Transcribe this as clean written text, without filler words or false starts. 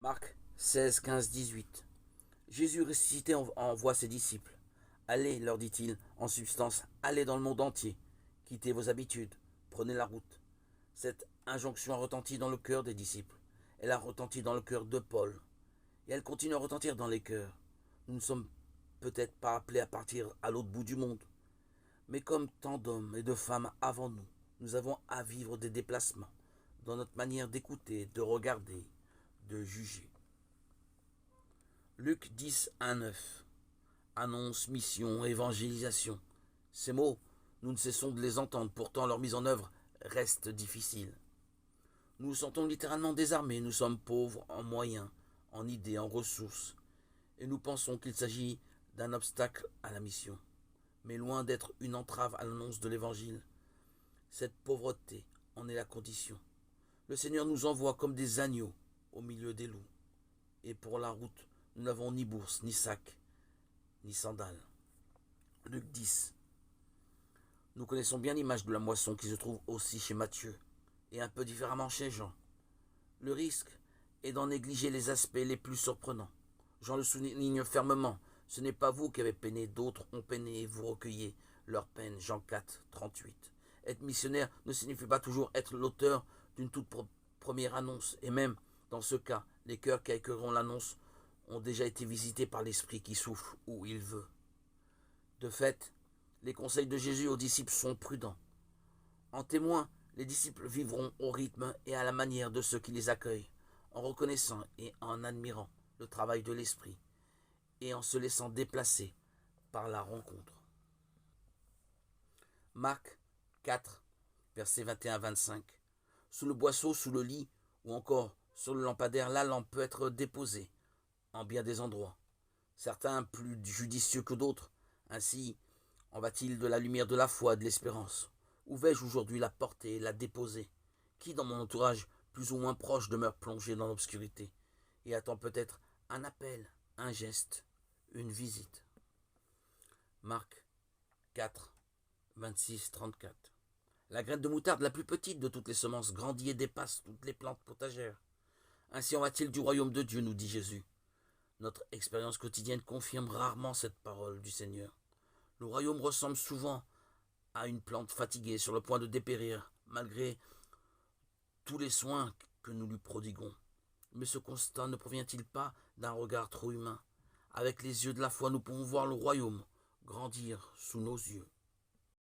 Marc 16, 15, 18. Jésus ressuscité envoie ses disciples. Allez, leur dit-il, en substance, allez dans le monde entier. Quittez vos habitudes, prenez la route. Cette injonction a retenti dans le cœur des disciples. Elle a retenti dans le cœur de Paul. Et elle continue à retentir dans les cœurs. Nous ne sommes peut-être pas appelés à partir à l'autre bout du monde. Mais comme tant d'hommes et de femmes avant nous, nous avons à vivre des déplacements dans notre manière d'écouter, de regarder, de juger. Luc 10, 1, 9. Annonce, mission, évangélisation. Ces mots, nous ne cessons de les entendre, pourtant leur mise en œuvre reste difficile. Nous nous sentons littéralement désarmés, nous sommes pauvres en moyens, en idées, en ressources, et nous pensons qu'il s'agit d'un obstacle à la mission. Mais loin d'être une entrave à l'annonce de l'évangile, cette pauvreté en est la condition. Le Seigneur nous envoie comme des agneaux au milieu des loups. Et pour la route, nous n'avons ni bourse, ni sac, ni sandales. Luc 10. Nous connaissons bien l'image de la moisson qui se trouve aussi chez Matthieu, et un peu différemment chez Jean. Le risque est d'en négliger les aspects les plus surprenants. Jean le souligne fermement. Ce n'est pas vous qui avez peiné, d'autres ont peiné et vous recueillez leur peine. Jean 4, 38. Être missionnaire ne signifie pas toujours être l'auteur d'une toute première annonce. Et même dans ce cas, les cœurs qui accueilleront l'annonce ont déjà été visités par l'Esprit qui souffle où il veut. De fait, les conseils de Jésus aux disciples sont prudents. En témoin, les disciples vivront au rythme et à la manière de ceux qui les accueillent, en reconnaissant et en admirant le travail de l'Esprit, et en se laissant déplacer par la rencontre. Marc 4, versets 21-25. Sous le boisseau, sous le lit, ou encore sur le lampadaire, la lampe peut être déposée en bien des endroits. Certains plus judicieux que d'autres. Ainsi en va-t-il de la lumière de la foi et de l'espérance. Où vais-je aujourd'hui la porter et la déposer? Qui dans mon entourage plus ou moins proche demeure plongé dans l'obscurité et attend peut-être un appel, un geste, une visite? Marc 4, 26, 34. La graine de moutarde, la plus petite de toutes les semences, grandit et dépasse toutes les plantes potagères. Ainsi en va-t-il du royaume de Dieu, nous dit Jésus. Notre expérience quotidienne confirme rarement cette parole du Seigneur. Le royaume ressemble souvent à une plante fatiguée sur le point de dépérir, malgré tous les soins que nous lui prodiguons. Mais ce constat ne provient-il pas d'un regard trop humain? Avec les yeux de la foi, nous pouvons voir le royaume grandir sous nos yeux.